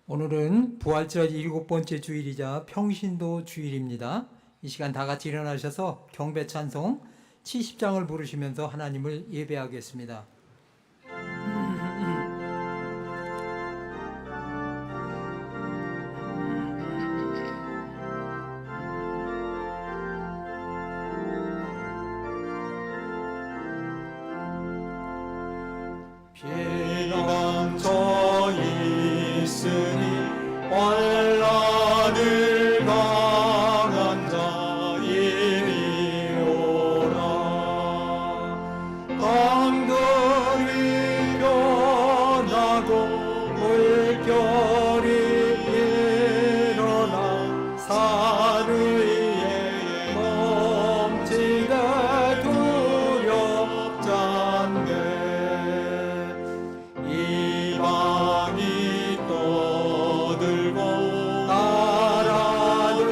오늘은 부활절 7번째 주일이자 평신도 주일입니다. 이 시간 다 같이 일어나셔서 경배 찬송 70장을 부르시면서 하나님을 예배하겠습니다. 피난처 있으니 환난을 당한 자 이리 오라. 강들이 변하고 물결이 일어나 산 위에 멈추되 두렵잖네. 이방이 떠들고 나라들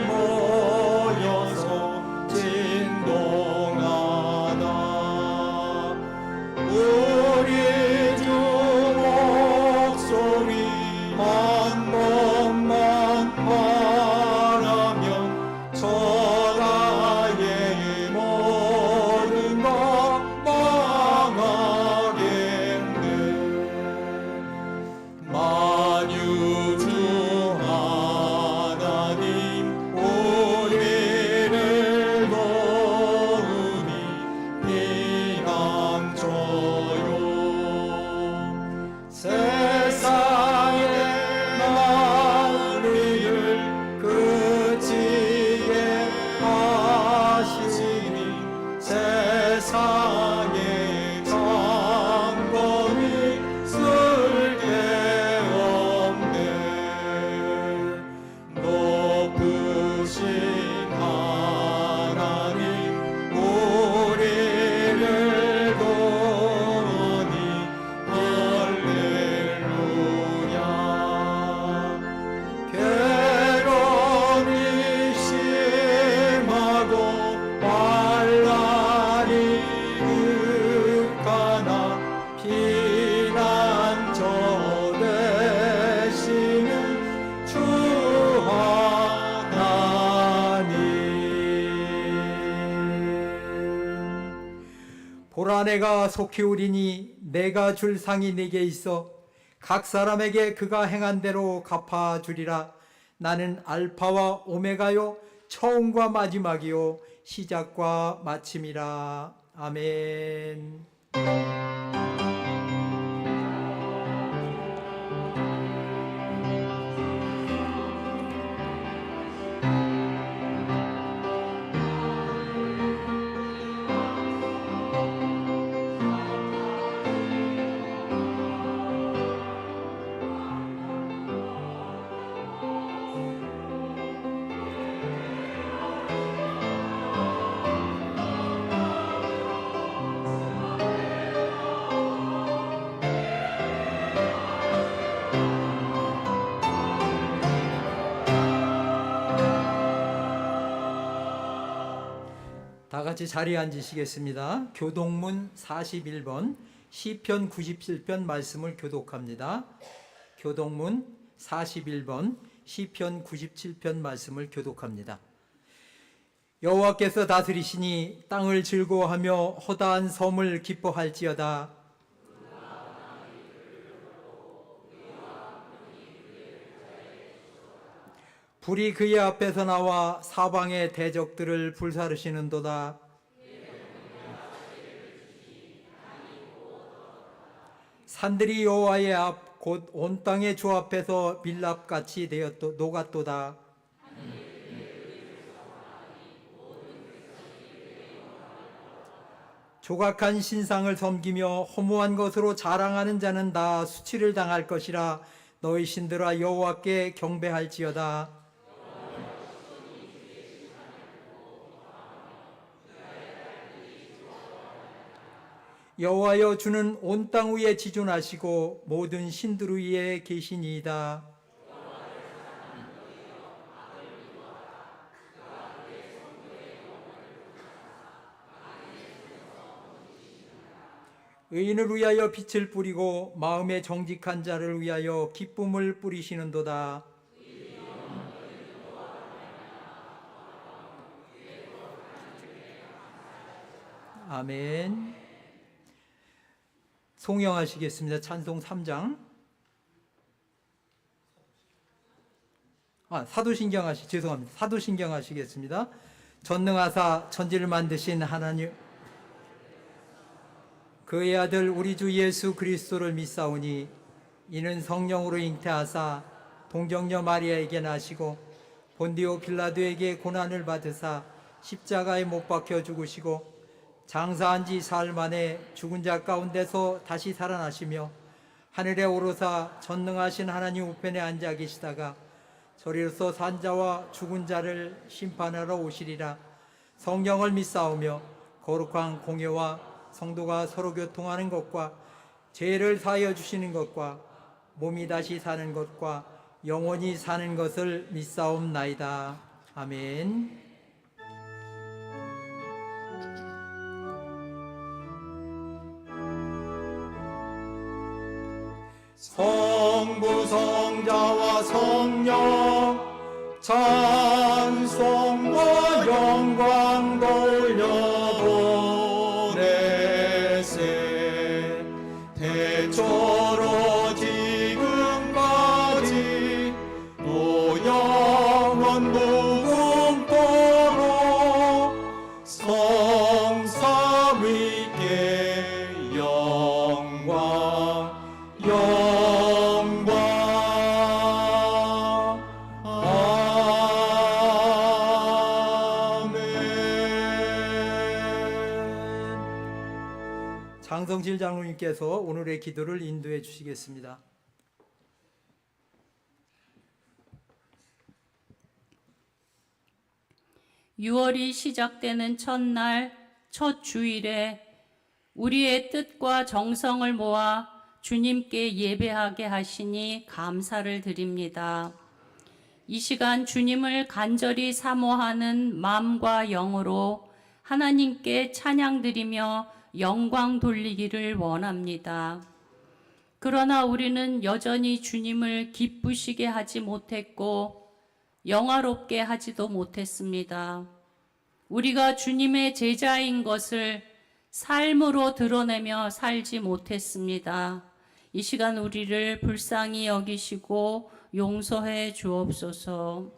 모여서 진동하다. 우리 주 목소리 한 번만 말하면 천하의 모든 것 망하겠네. 만유주 하나님 우리를 도우니 피난처요. 세상의 만리를 그치게 하시니 세상의 장검이 쓸데없네. 높으신 하나님 우리를 도우니 할렐루야. 괴로움이 심하고 환난이 극하나 피난처 되시는 주 하나님. 보라, 내가 속히 오리니 내가 줄 상이 네게 있어 각 사람에게 그가 행한 대로 갚아주리라. 나는 알파와 오메가요 처음과 마지막이요 시작과 마침이라. 아멘. 다 같이 자리에 앉으시겠습니다. 교동문 41번 시편 97편 말씀을 교독합니다. 교동문 41번 시편 97편 말씀을 교독합니다. 여호와께서 다스리시니 땅을 즐거워하며 허다한 섬을 기뻐할지어다. 불이 그의 앞에서 나와 사방의 대적들을 불사르시는도다. 산들이 여호와의 앞 곧 온 땅의 주 앞에서 밀랍같이 녹았도다. 조각한 신상을 섬기며 허무한 것으로 자랑하는 자는 다 수치를 당할 것이라. 너희 신들아 여호와께 경배할지어다. 여호와여, 주는 온 땅 위에 지존하시고 모든 신들 위에 계시니이다. 의인을 위하여 빛을 뿌리고 마음에 정직한 자를 위하여 기쁨을 뿌리시는도다. 아멘. 송영하시겠습니다. 찬송 3장. 죄송합니다. 사도신경 하시겠습니다. 전능하사 천지를 만드신 하나님, 그의 아들 우리 주 예수 그리스도를 믿사오니 이는 성령으로 잉태하사 동정녀 마리아에게 나시고 본디오 빌라도에게 고난을 받으사 십자가에 못 박혀 죽으시고 장사한 지 사흘 만에 죽은 자 가운데서 다시 살아나시며 하늘에 오르사 전능하신 하나님 우편에 앉아 계시다가 저리로서 산자와 죽은 자를 심판하러 오시리라. 성령을 믿사오며 거룩한 공예와 성도가 서로 교통하는 것과 죄를 사하여 주시는 것과 몸이 다시 사는 것과 영원히 사는 것을 믿사옵나이다. 아멘. 성부 성자와 성령 찬송과 영광 돌려보내세. 태초로 지금까지 또 영원 무궁토록 성삼위께 영광 장성실 장로님께서 오늘의 기도를 인도해 주시겠습니다. (6월이) 시작되는 첫날 첫 주일에 우리의 뜻과 정성을 모아 주님께 예배하게 하시니 감사를 드립니다. 이 시간 주님을 간절히 사모하는 마음과 영으로 하나님께 찬양드리며 영광 돌리기를 원합니다. 그러나 우리는 여전히 주님을 기쁘시게 하지 못했고 영화롭게 하지도 못했습니다. 우리가 주님의 제자인 것을 삶으로 드러내며 살지 못했습니다. 이 시간 우리를 불쌍히 여기시고 용서해 주옵소서.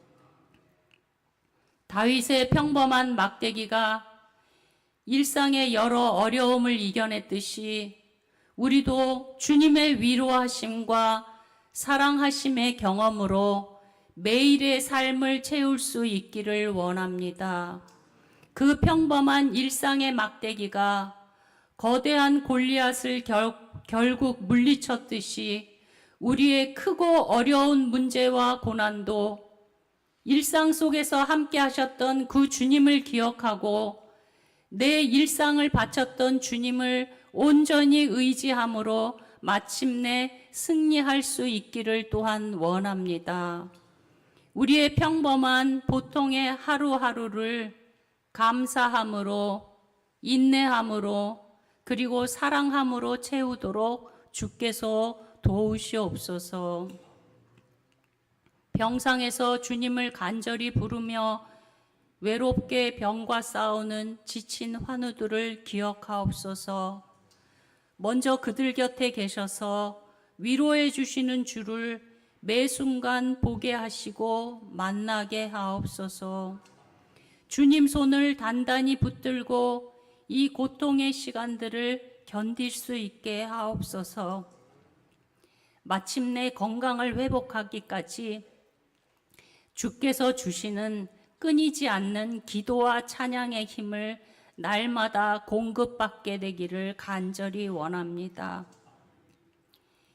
다윗의 평범한 막대기가 일상의 여러 어려움을 이겨냈듯이 우리도 주님의 위로하심과 사랑하심의 경험으로 매일의 삶을 채울 수 있기를 원합니다. 그 평범한 일상의 막대기가 거대한 골리앗을 결국 물리쳤듯이 우리의 크고 어려운 문제와 고난도 일상 속에서 함께 하셨던 그 주님을 기억하고 내 일상을 바쳤던 주님을 온전히 의지함으로 마침내 승리할 수 있기를 또한 원합니다. 우리의 평범한 보통의 하루하루를 감사함으로, 인내함으로, 그리고 사랑함으로 채우도록 주께서 도우시옵소서. 병상에서 주님을 간절히 부르며 외롭게 병과 싸우는 지친 환우들을 기억하옵소서. 먼저 그들 곁에 계셔서 위로해 주시는 주를 매 순간 보게 하시고 만나게 하옵소서. 주님 손을 단단히 붙들고 이 고통의 시간들을 견딜 수 있게 하옵소서. 마침내 건강을 회복하기까지 주께서 주시는 끊이지 않는 기도와 찬양의 힘을 날마다 공급받게 되기를 간절히 원합니다.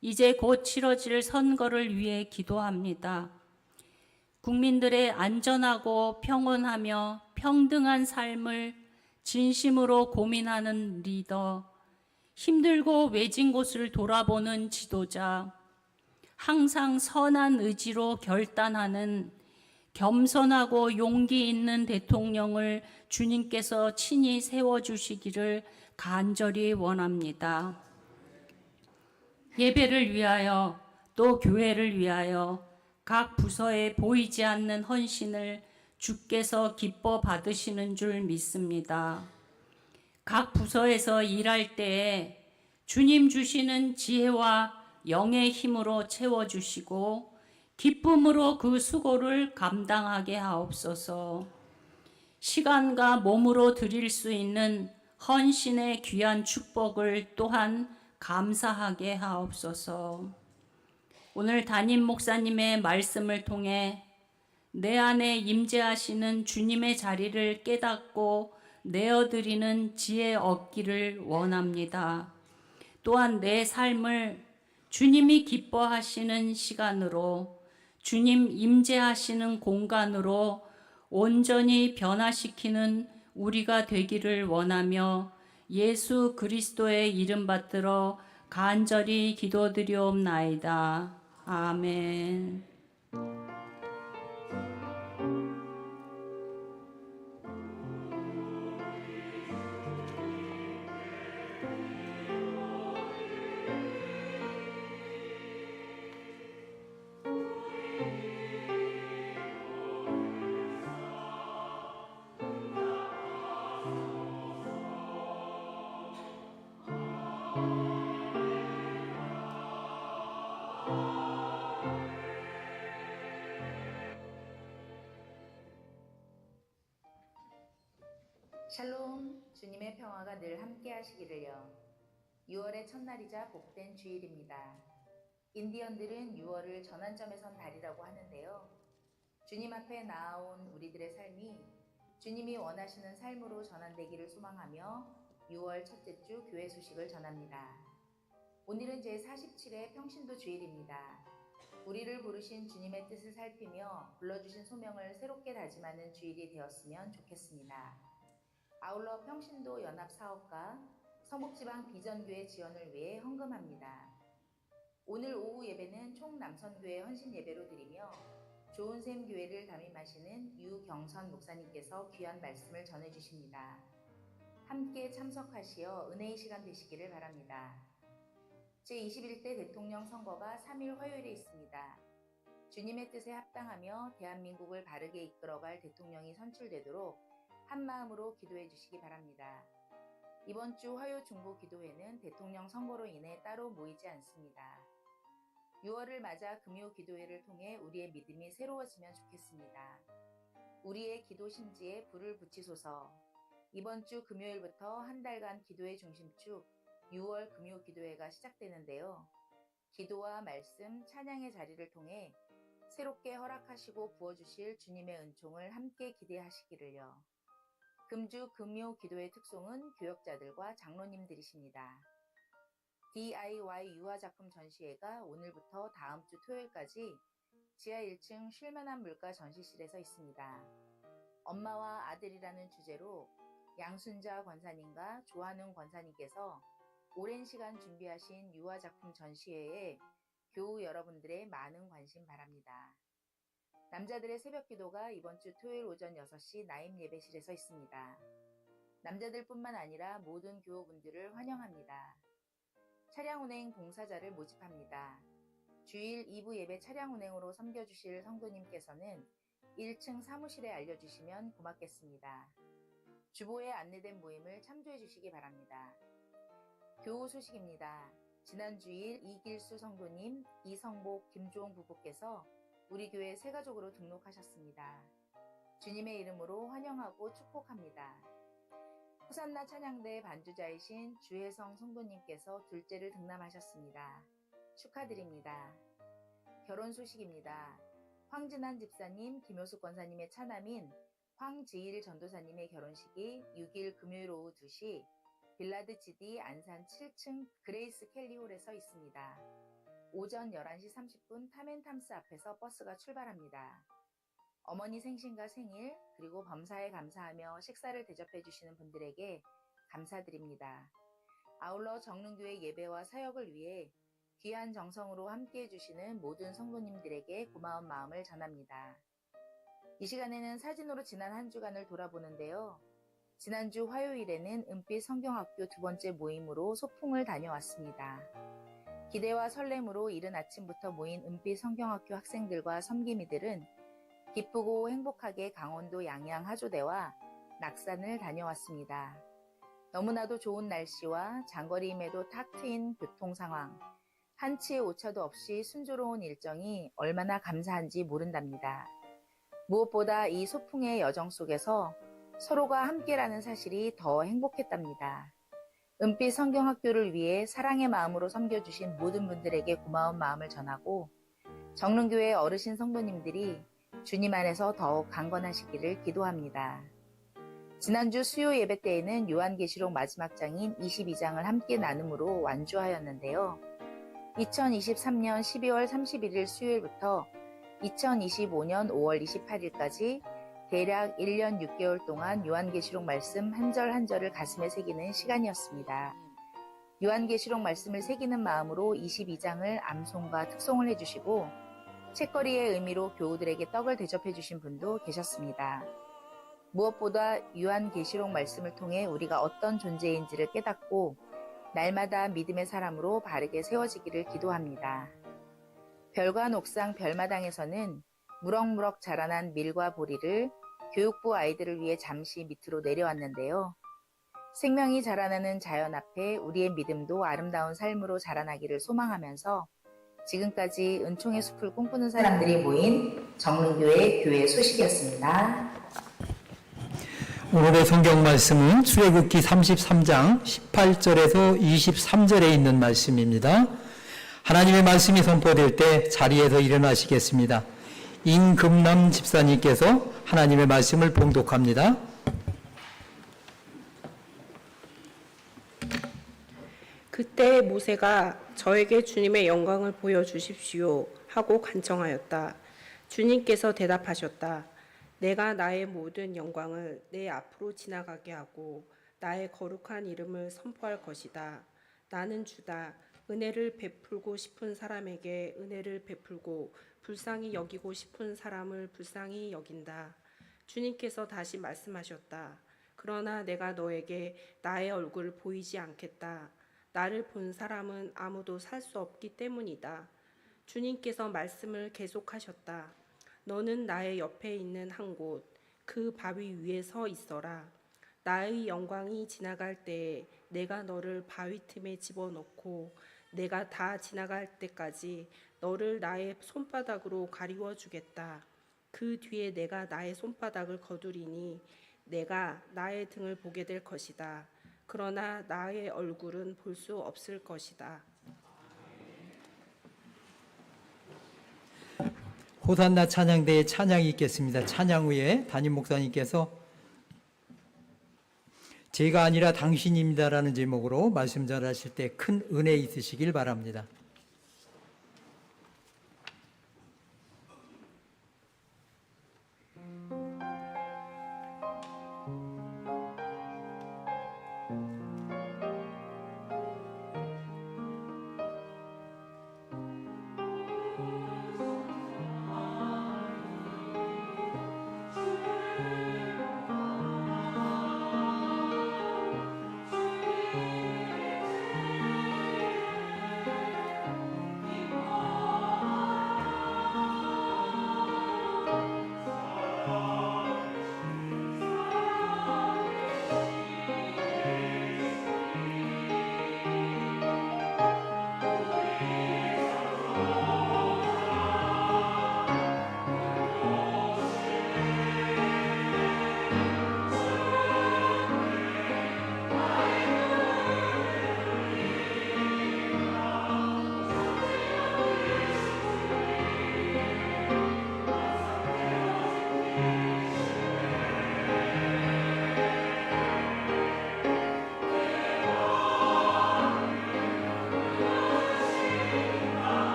이제 곧 치러질 선거를 위해 기도합니다. 국민들의 안전하고 평온하며 평등한 삶을 진심으로 고민하는 리더, 힘들고 외진 곳을 돌아보는 지도자, 항상 선한 의지로 결단하는 겸손하고 용기 있는 대통령을 주님께서 친히 세워주시기를 간절히 원합니다. 예배를 위하여 또 교회를 위하여 각 부서에 보이지 않는 헌신을 주께서 기뻐 받으시는 줄 믿습니다. 각 부서에서 일할 때에 주님 주시는 지혜와 영의 힘으로 채워주시고 기쁨으로 그 수고를 감당하게 하옵소서. 시간과 몸으로 드릴 수 있는 헌신의 귀한 축복을 또한 감사하게 하옵소서. 오늘 담임 목사님의 말씀을 통해 내 안에 임재하시는 주님의 자리를 깨닫고 내어드리는 지혜 얻기를 원합니다. 또한 내 삶을 주님이 기뻐하시는 시간으로, 주님 임재하시는 공간으로 온전히 변화시키는 우리가 되기를 원하며 예수 그리스도의 이름 받들어 간절히 기도드리옵나이다. 아멘. 샬롬, 주님의 평화가 늘 함께 하시기를요. 6월의 첫날이자 복된 주일입니다. 인디언들은 6월을 전환점의 선 달이라고 하는데요. 주님 앞에 나아온 우리들의 삶이 주님이 원하시는 삶으로 전환되기를 소망하며 6월 첫째 주 교회 소식을 전합니다. 오늘은 제47회 평신도 주일입니다. 우리를 부르신 주님의 뜻을 살피며 불러주신 소명을 새롭게 다짐하는 주일이 되었으면 좋겠습니다. 아울러 평신도 연합사업과 서북지방 비전교회 지원을 위해 헌금합니다. 오늘 오후 예배는 총남선교회 헌신예배로 드리며 좋은샘 교회를 담임하시는 유경선 목사님께서 귀한 말씀을 전해주십니다. 함께 참석하시어 은혜의 시간 되시기를 바랍니다. 제21대 대통령 선거가 3일 화요일에 있습니다. 주님의 뜻에 합당하며 대한민국을 바르게 이끌어갈 대통령이 선출되도록 한마음으로 기도해 주시기 바랍니다. 이번 주 화요 중보 기도회는 대통령 선거로 인해 따로 모이지 않습니다. 6월을 맞아 금요 기도회를 통해 우리의 믿음이 새로워지면 좋겠습니다. 우리의 기도 심지에 불을 붙이소서. 이번 주 금요일부터 한 달간 기도의 중심축 6월 금요 기도회가 시작되는데요. 기도와 말씀, 찬양의 자리를 통해 새롭게 허락하시고 부어주실 주님의 은총을 함께 기대하시기를요. 금주 금요 기도의 특송은 교역자들과 장로님들이십니다. DIY 유아작품 전시회가 오늘부터 다음 주 토요일까지 지하 1층 쉴만한 물가 전시실에서 있습니다. 엄마와 아들이라는 주제로 양순자 권사님과 조한웅 권사님께서 오랜 시간 준비하신 유아작품 전시회에 교우 여러분들의 많은 관심 바랍니다. 남자들의 새벽 기도가 이번 주 토요일 오전 6시 나임 예배실에서 있습니다. 남자들뿐만 아니라 모든 교우분들을 환영합니다. 차량 운행 봉사자를 모집합니다. 주일 2부 예배 차량 운행으로 섬겨주실 성도님께서는 1층 사무실에 알려주시면 고맙겠습니다. 주보에 안내된 모임을 참조해 주시기 바랍니다. 교우 소식입니다. 지난 주일 이길수 성도님, 이성복, 김조홍 부부께서 우리 교회 새가족으로 등록하셨습니다. 주님의 이름으로 환영하고 축복합니다. 호산나 찬양대 반주자이신 주혜성 성도님께서 둘째를 등남하셨습니다. 축하드립니다. 결혼 소식입니다. 황진한 집사님, 김효숙 권사님의 차남인 황지일 전도사님의 결혼식이 6일 금요일 오후 2시 빌라드 GD 안산 7층 그레이스 켈리홀에서 있습니다. 오전 11시 30분 타멘탐스 앞에서 버스가 출발합니다. 어머니 생신과 생일, 그리고 범사에 감사하며 식사를 대접해 주시는 분들에게 감사드립니다. 아울러 정릉교회 예배와 사역을 위해 귀한 정성으로 함께해 주시는 모든 성도님들에게 고마운 마음을 전합니다. 이 시간에는 사진으로 지난 한 주간을 돌아보는데요. 지난주 화요일에는 은빛 성경학교 두 번째 모임으로 소풍을 다녀왔습니다. 기대와 설렘으로 이른 아침부터 모인 은빛 성경학교 학생들과 섬김이들은 기쁘고 행복하게 강원도 양양 하조대와 낙산을 다녀왔습니다. 너무나도 좋은 날씨와 장거리임에도 탁 트인 교통 상황, 한치의 오차도 없이 순조로운 일정이 얼마나 감사한지 모른답니다. 무엇보다 이 소풍의 여정 속에서 서로가 함께라는 사실이 더 행복했답니다. 은빛 성경학교를 위해 사랑의 마음으로 섬겨주신 모든 분들에게 고마운 마음을 전하고 정릉교회 어르신 성도님들이 주님 안에서 더욱 강건하시기를 기도합니다. 지난주 수요 예배 때에는 요한계시록 마지막 장인 22장을 함께 나눔으로 완주하였는데요. 2023년 12월 31일 수요일부터 2025년 5월 28일까지 대략 1년 6개월 동안 요한계시록 말씀 한 절 한 절을 가슴에 새기는 시간이었습니다. 요한계시록 말씀을 새기는 마음으로 22장을 암송과 특송을 해주시고 책거리의 의미로 교우들에게 떡을 대접해 주신 분도 계셨습니다. 무엇보다 요한계시록 말씀을 통해 우리가 어떤 존재인지를 깨닫고 날마다 믿음의 사람으로 바르게 세워지기를 기도합니다. 별관 옥상 별마당에서는 무럭무럭 자라난 밀과 보리를 교육부 아이들을 위해 잠시 밑으로 내려왔는데요. 생명이 자라나는 자연 앞에 우리의 믿음도 아름다운 삶으로 자라나기를 소망하면서 지금까지 은총의 숲을 꿈꾸는 사람들이 모인 정릉교회 교회 소식이었습니다. 오늘의 성경 말씀은 출애굽기 33장 18절에서 23절에 있는 말씀입니다. 하나님의 말씀이 선포될 때 자리에서 일어나시겠습니다. 임금남 집사님께서 하나님의 말씀을 봉독합니다. 그때 모세가 저에게 주님의 영광을 보여주십시오 하고 간청하였다. 주님께서 대답하셨다. 내가 나의 모든 영광을 내 앞으로 지나가게 하고 나의 거룩한 이름을 선포할 것이다. 나는 주다. 은혜를 베풀고 싶은 사람에게 은혜를 베풀고 불쌍히 여기고 싶은 사람을 불쌍히 여긴다. 주님께서 다시 말씀하셨다. 그러나 내가 너에게 나의 얼굴을 보이지 않겠다. 나를 본 사람은 아무도 살 수 없기 때문이다. 주님께서 말씀을 계속하셨다. 너는 나의 옆에 있는 한 곳, 그 바위 위에 서 있어라. 나의 영광이 지나갈 때에 내가 너를 바위 틈에 집어넣고 내가 다 지나갈 때까지 너를 나의 손바닥으로 가리워 주겠다. 그 뒤에 내가 나의 손바닥을 거두리니 내가 나의 등을 보게 될 것이다. 그러나 나의 얼굴은 볼 수 없을 것이다. 호산나 찬양대에 찬양이 있겠습니다. 찬양 후에 담임 목사님께서 제가 아니라 당신입니다라는 제목으로 말씀 전하실 때 큰 은혜 있으시길 바랍니다.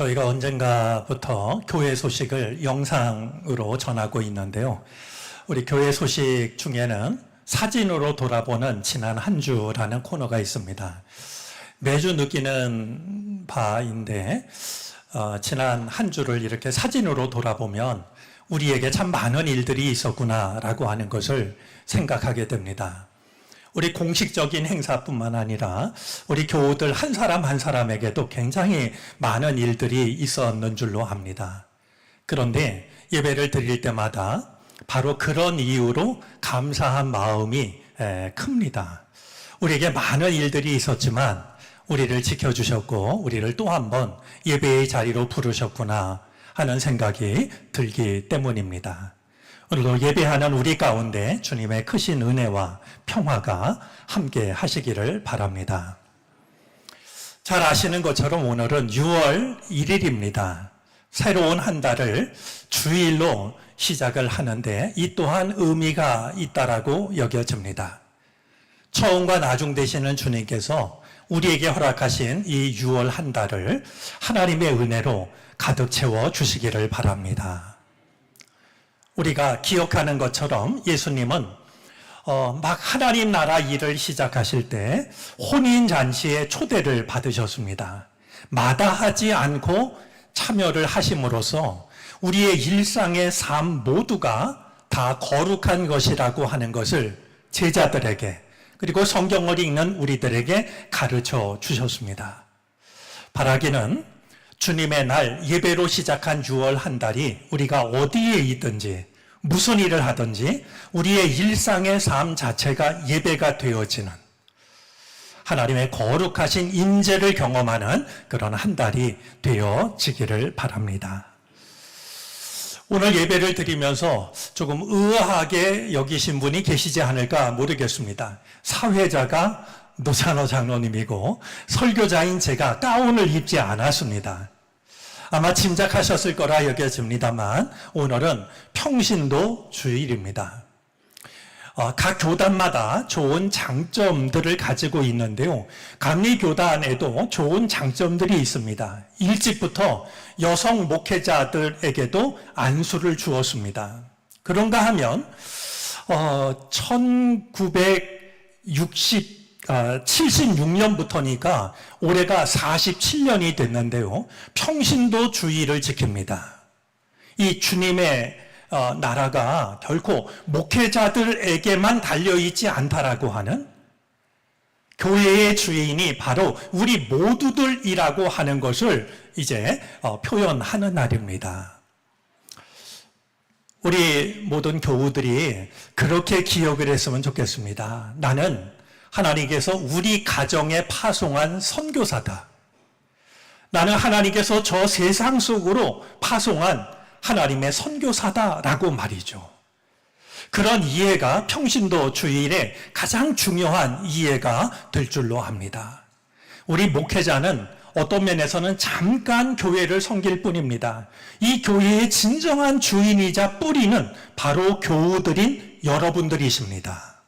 저희가 언젠가부터 교회 소식을 영상으로 전하고 있는데요. 우리 교회 소식 중에는 사진으로 돌아보는 지난 한 주라는 코너가 있습니다. 매주 느끼는 바인데 지난 한 주를 이렇게 사진으로 돌아보면 우리에게 참 많은 일들이 있었구나라고 하는 것을 생각하게 됩니다. 우리 공식적인 행사뿐만 아니라 우리 교우들 한 사람 한 사람에게도 굉장히 많은 일들이 있었는 줄로 압니다. 그런데 예배를 드릴 때마다 바로 그런 이유로 감사한 마음이 큽니다. 우리에게 많은 일들이 있었지만 우리를 지켜주셨고 우리를 또 한 번 예배의 자리로 부르셨구나 하는 생각이 들기 때문입니다. 오늘도 예배하는 우리 가운데 주님의 크신 은혜와 평화가 함께 하시기를 바랍니다. 잘 아시는 것처럼 오늘은 6월 1일입니다. 새로운 한 달을 주일로 시작을 하는데 이 또한 의미가 있다라고 여겨집니다. 처음과 나중 되시는 주님께서 우리에게 허락하신 이 6월 한 달을 하나님의 은혜로 가득 채워 주시기를 바랍니다. 우리가 기억하는 것처럼 예수님은 막 하나님 나라 일을 시작하실 때 혼인잔치의 초대를 받으셨습니다. 마다하지 않고 참여를 하심으로써 우리의 일상의 삶 모두가 다 거룩한 것이라고 하는 것을 제자들에게 그리고 성경을 읽는 우리들에게 가르쳐 주셨습니다. 바라기는 주님의 날 예배로 시작한 6월 한 달이 우리가 어디에 있든지 무슨 일을 하든지 우리의 일상의 삶 자체가 예배가 되어지는 하나님의 거룩하신 임재를 경험하는 그런 한 달이 되어지기를 바랍니다. 오늘 예배를 드리면서 조금 의아하게 여기신 분이 계시지 않을까 모르겠습니다. 사회자가 노찬호 장로님이고 설교자인 제가 가운을 입지 않았습니다. 아마 짐작하셨을 거라 여겨집니다만 오늘은 평신도 주일입니다. 각 교단마다 좋은 장점들을 가지고 있는데요. 감리교단에도 좋은 장점들이 있습니다. 일찍부터 여성 목회자들에게도 안수를 주었습니다. 그런가 하면 1976년부터니까 올해가 47년이 됐는데요. 평신도 주의를 지킵니다. 이 주님의 나라가 결코 목회자들에게만 달려있지 않다라고 하는 교회의 주인이 바로 우리 모두들이라고 하는 것을 이제 표현하는 날입니다. 우리 모든 교우들이 그렇게 기억을 했으면 좋겠습니다. 나는 하나님께서 우리 가정에 파송한 선교사다. 나는 하나님께서 저 세상 속으로 파송한 하나님의 선교사다라고 말이죠. 그런 이해가 평신도 주일에 가장 중요한 이해가 될 줄로 압니다. 우리 목회자는 어떤 면에서는 잠깐 교회를 섬길 뿐입니다. 이 교회의 진정한 주인이자 뿌리는 바로 교우들인 여러분들이십니다.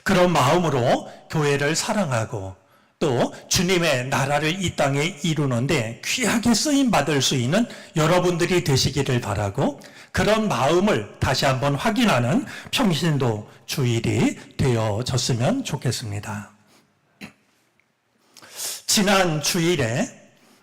그런 마음으로 교회를 사랑하고 또 주님의 나라를 이 땅에 이루는데 귀하게 쓰임받을 수 있는 여러분들이 되시기를 바라고 그런 마음을 다시 한번 확인하는 평신도 주일이 되어졌으면 좋겠습니다. 지난 주일에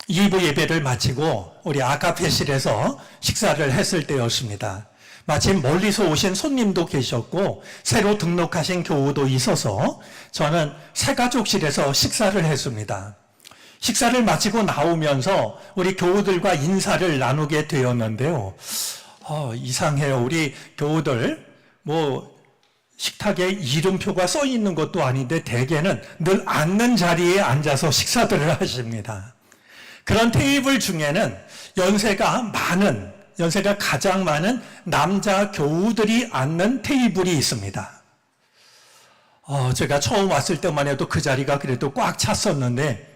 2부 예배를 마치고 우리 아카페실에서 식사를 했을 때였습니다. 마침 멀리서 오신 손님도 계셨고 새로 등록하신 교우도 있어서 저는 새가족실에서 식사를 했습니다. 식사를 마치고 나오면서 우리 교우들과 인사를 나누게 되었는데요. 이상해요. 우리 교우들 식탁에 이름표가 써 있는 것도 아닌데 대개는 늘 앉는 자리에 앉아서 식사들을 하십니다. 그런 테이블 중에는 연세가 가장 많은 남자 교우들이 앉는 테이블이 있습니다. 제가 처음 왔을 때만 해도 그 자리가 그래도 꽉 찼었는데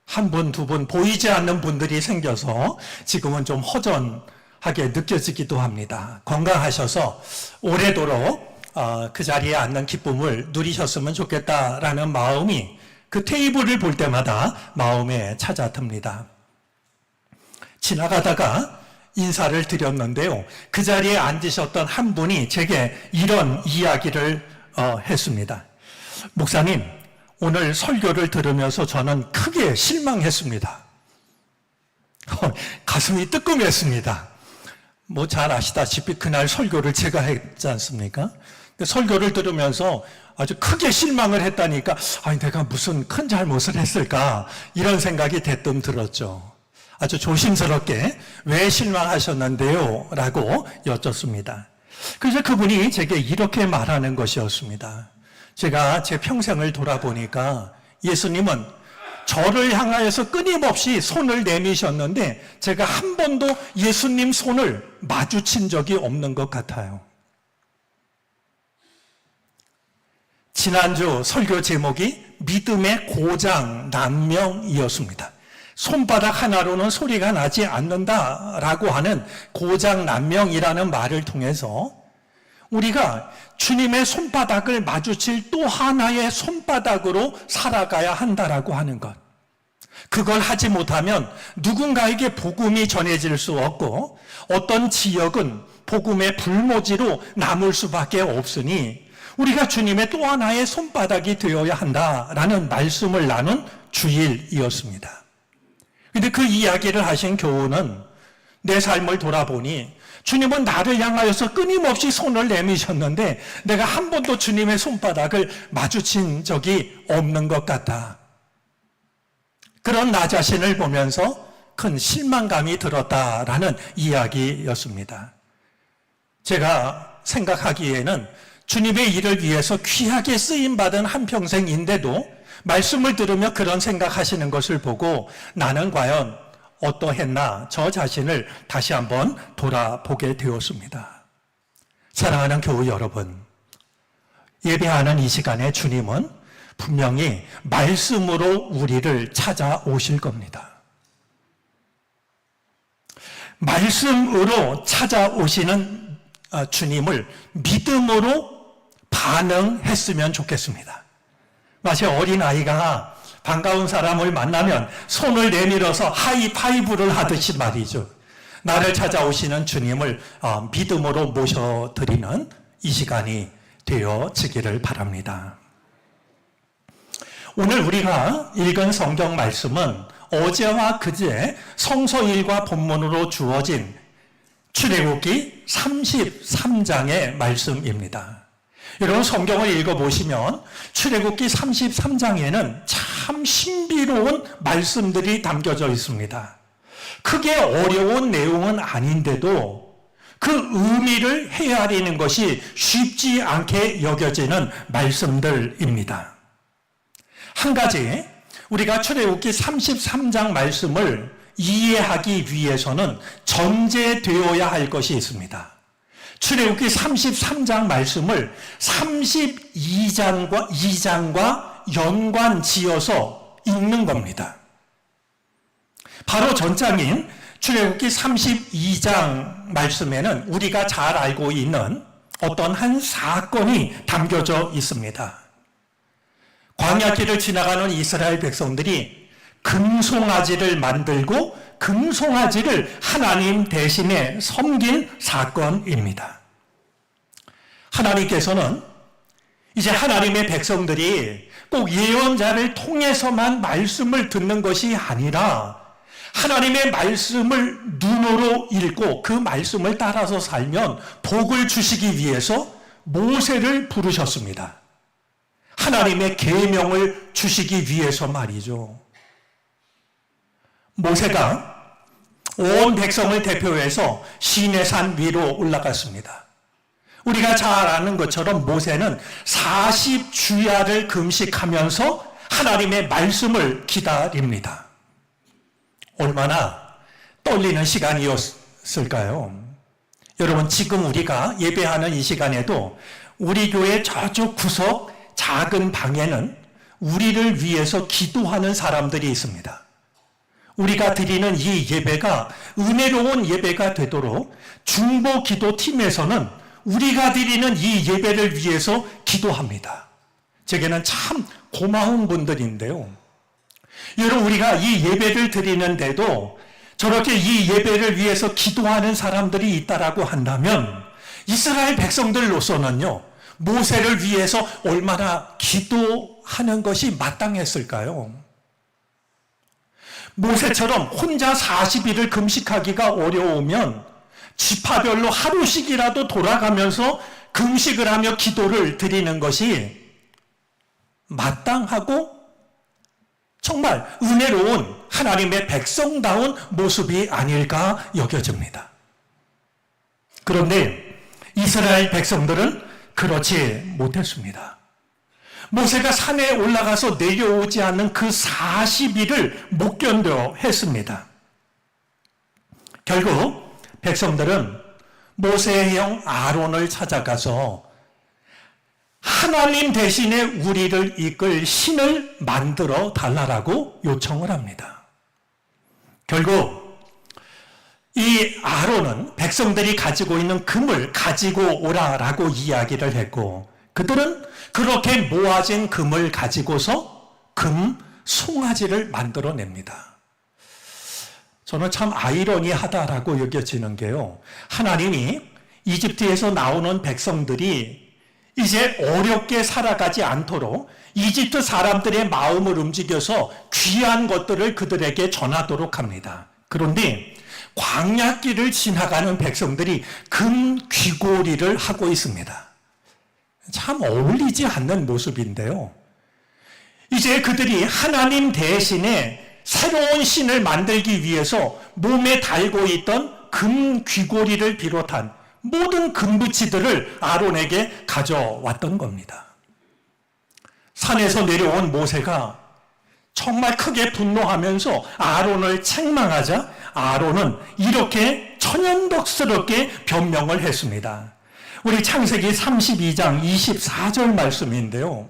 한 분, 두 분 보이지 않는 분들이 생겨서 지금은 좀 허전하게 느껴지기도 합니다. 건강하셔서 오래도록 그 자리에 앉는 기쁨을 누리셨으면 좋겠다라는 마음이 그 테이블을 볼 때마다 마음에 찾아듭니다. 지나가다가 인사를 드렸는데요. 그 자리에 앉으셨던 한 분이 제게 이런 이야기를 했습니다. 목사님, 오늘 설교를 들으면서 저는 크게 실망했습니다. 가슴이 뜨끔했습니다. 뭐 잘 아시다시피 그날 설교를 제가 했지 않습니까? 설교를 들으면서 아주 크게 실망을 했다니까, 아니 내가 무슨 큰 잘못을 했을까 이런 생각이 대뜸 들었죠. 아주 조심스럽게 왜 실망하셨는데요? 라고 여쭙습니다. 그래서 그분이 제게 이렇게 말하는 것이었습니다. 제가 제 평생을 돌아보니까 예수님은 저를 향하여서 끊임없이 손을 내미셨는데 제가 한 번도 예수님 손을 마주친 적이 없는 것 같아요. 지난주 설교 제목이 믿음의 고장난명이었습니다. 손바닥 하나로는 소리가 나지 않는다라고 하는 고장난명이라는 말을 통해서 우리가 주님의 손바닥을 마주칠 또 하나의 손바닥으로 살아가야 한다라고 하는 것. 그걸 하지 못하면 누군가에게 복음이 전해질 수 없고 어떤 지역은 복음의 불모지로 남을 수밖에 없으니 우리가 주님의 또 하나의 손바닥이 되어야 한다라는 말씀을 나눈 주일이었습니다. 근데 그 이야기를 하신 교우는 내 삶을 돌아보니 주님은 나를 향하여서 끊임없이 손을 내미셨는데 내가 한 번도 주님의 손바닥을 마주친 적이 없는 것 같다. 그런 나 자신을 보면서 큰 실망감이 들었다라는 이야기였습니다. 제가 생각하기에는 주님의 일을 위해서 귀하게 쓰임받은 한평생인데도 말씀을 들으며 그런 생각하시는 것을 보고 나는 과연 어떠했나 저 자신을 다시 한번 돌아보게 되었습니다. 사랑하는 교우 여러분, 예배하는 이 시간에 주님은 분명히 말씀으로 우리를 찾아오실 겁니다. 말씀으로 찾아오시는 주님을 믿음으로 반응했으면 좋겠습니다. 마치 어린아이가 반가운 사람을 만나면 손을 내밀어서 하이파이브를 하듯이 말이죠. 나를 찾아오시는 주님을 믿음으로 모셔드리는 이 시간이 되어지기를 바랍니다. 오늘 우리가 읽은 성경 말씀은 어제와 그제 성서일과 본문으로 주어진 출애굽기 33장의 말씀입니다. 여러분 성경을 읽어보시면 출애굽기 33장에는 참 신비로운 말씀들이 담겨져 있습니다. 크게 어려운 내용은 아닌데도 그 의미를 헤아리는 것이 쉽지 않게 여겨지는 말씀들입니다. 한 가지 우리가 출애굽기 33장 말씀을 이해하기 위해서는 전제되어야 할 것이 있습니다. 출애굽기 33장 말씀을 32장과 연관지어서 읽는 겁니다. 바로 전장인 출애굽기 32장 말씀에는 우리가 잘 알고 있는 어떤 한 사건이 담겨져 있습니다. 광야길을 지나가는 이스라엘 백성들이 금송아지를 만들고 금송아지를 하나님 대신에 섬긴 사건입니다. 하나님께서는 이제 하나님의 백성들이 꼭 예언자를 통해서만 말씀을 듣는 것이 아니라 하나님의 말씀을 눈으로 읽고 그 말씀을 따라서 살면 복을 주시기 위해서 모세를 부르셨습니다. 하나님의 계명을 주시기 위해서 말이죠. 모세가 온 백성을 대표해서 시내산 위로 올라갔습니다. 우리가 잘 아는 것처럼 모세는 40주야를 금식하면서 하나님의 말씀을 기다립니다. 얼마나 떨리는 시간이었을까요? 여러분, 지금 우리가 예배하는 이 시간에도 우리 교회 저쪽 구석 작은 방에는 우리를 위해서 기도하는 사람들이 있습니다. 우리가 드리는 이 예배가 은혜로운 예배가 되도록 중보 기도팀에서는 우리가 드리는 이 예배를 위해서 기도합니다. 제게는 참 고마운 분들인데요. 여러분, 우리가 이 예배를 드리는데도 저렇게 이 예배를 위해서 기도하는 사람들이 있다라고 한다면 이스라엘 백성들로서는요, 모세를 위해서 얼마나 기도하는 것이 마땅했을까요? 모세처럼 혼자 40일을 금식하기가 어려우면 지파별로 하루씩이라도 돌아가면서 금식을 하며 기도를 드리는 것이 마땅하고 정말 은혜로운 하나님의 백성다운 모습이 아닐까 여겨집니다. 그런데 이스라엘 백성들은 그렇지 못했습니다. 모세가 산에 올라가서 내려오지 않는 그 40일을 못 견뎌 했습니다. 결국 백성들은 모세의 형 아론을 찾아가서 하나님 대신에 우리를 이끌 신을 만들어 달라고 요청을 합니다. 결국 이 아론은 백성들이 가지고 있는 금을 가지고 오라라고 이야기를 했고, 그들은 그렇게 모아진 금을 가지고서 금 송아지를 만들어냅니다. 저는 참 아이러니하다라고 여겨지는 게요, 하나님이 이집트에서 나오는 백성들이 이제 어렵게 살아가지 않도록 이집트 사람들의 마음을 움직여서 귀한 것들을 그들에게 전하도록 합니다. 그런데 광야길을 지나가는 백성들이 금 귀고리를 하고 있습니다. 참 어울리지 않는 모습인데요. 이제 그들이 하나님 대신에 새로운 신을 만들기 위해서 몸에 달고 있던 금 귀고리를 비롯한 모든 금붙이들을 아론에게 가져왔던 겁니다. 산에서 내려온 모세가 정말 크게 분노하면서 아론을 책망하자 아론은 이렇게 천연덕스럽게 변명을 했습니다. 우리 창세기 32장 24절 말씀인데요.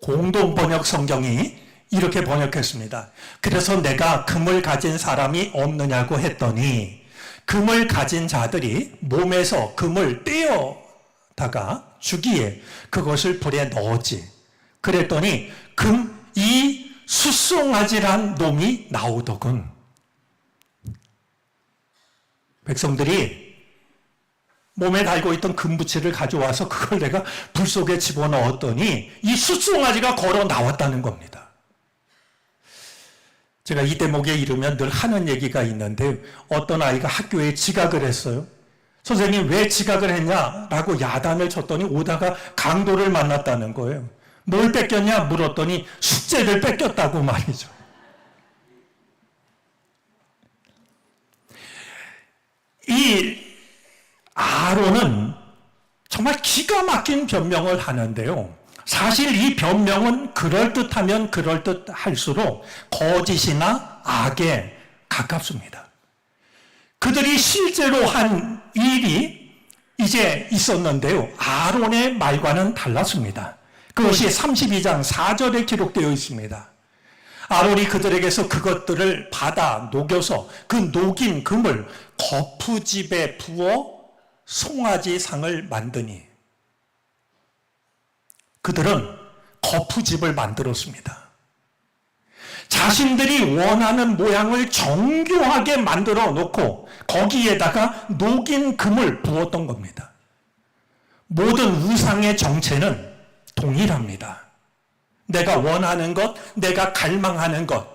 공동번역 성경이 이렇게 번역했습니다. 그래서 내가 금을 가진 사람이 없느냐고 했더니 금을 가진 자들이 몸에서 금을 떼어다가 주기에 그것을 불에 넣었지. 그랬더니 이 숫송아지란 놈이 나오더군. 백성들이 몸에 달고 있던 금붙이를 가져와서 그걸 내가 불 속에 집어넣었더니 이 숫송아지가 걸어 나왔다는 겁니다. 제가 이 대목에 이르면 늘 하는 얘기가 있는데, 어떤 아이가 학교에 지각을 했어요. 선생님 왜 지각을 했냐라고 야단을 쳤더니 오다가 강도를 만났다는 거예요. 뭘 뺏겼냐 물었더니 숙제를 뺏겼다고 말이죠. 이 아론은 정말 기가 막힌 변명을 하는데요. 사실 이 변명은 그럴듯하면 그럴듯할수록 거짓이나 악에 가깝습니다. 그들이 실제로 한 일이 이제 있었는데요, 아론의 말과는 달랐습니다. 그것이 32장 4절에 기록되어 있습니다. 아론이 그들에게서 그것들을 받아 녹여서 그 녹인 금을 거푸집에 부어 송아지 상을 만드니, 그들은 거푸집을 만들었습니다. 자신들이 원하는 모양을 정교하게 만들어 놓고 거기에다가 녹인 금을 부었던 겁니다. 모든 우상의 정체는 동일합니다. 내가 원하는 것, 내가 갈망하는 것,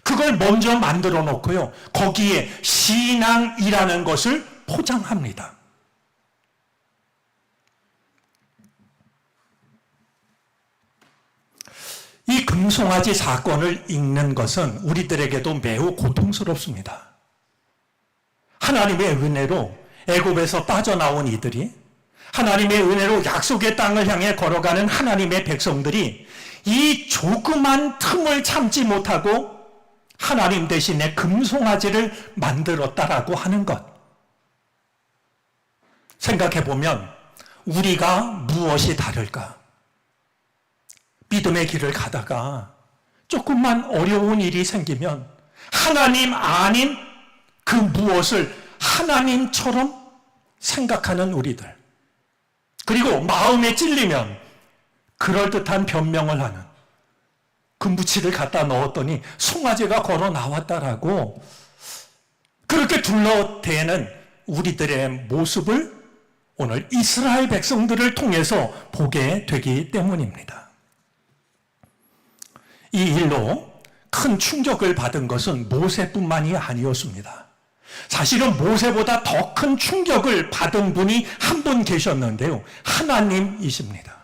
그걸 먼저 만들어 놓고요, 거기에 신앙이라는 것을 포장합니다. 이 금송아지 사건을 읽는 것은 우리들에게도 매우 고통스럽습니다. 하나님의 은혜로 애굽에서 빠져나온 이들이, 하나님의 은혜로 약속의 땅을 향해 걸어가는 하나님의 백성들이 이 조그만 틈을 참지 못하고 하나님 대신에 금송아지를 만들었다라고 하는 것. 생각해보면 우리가 무엇이 다를까? 믿음의 길을 가다가 조금만 어려운 일이 생기면 하나님 아닌 그 무엇을 하나님처럼 생각하는 우리들, 그리고 마음에 찔리면 그럴듯한 변명을 하는, 금부치를 갖다 넣었더니 송아지가 걸어 나왔다라고 그렇게 둘러대는 우리들의 모습을 오늘 이스라엘 백성들을 통해서 보게 되기 때문입니다. 이 일로 큰 충격을 받은 것은 모세뿐만이 아니었습니다. 사실은 모세보다 더 큰 충격을 받은 분이 한 분 계셨는데요. 하나님이십니다.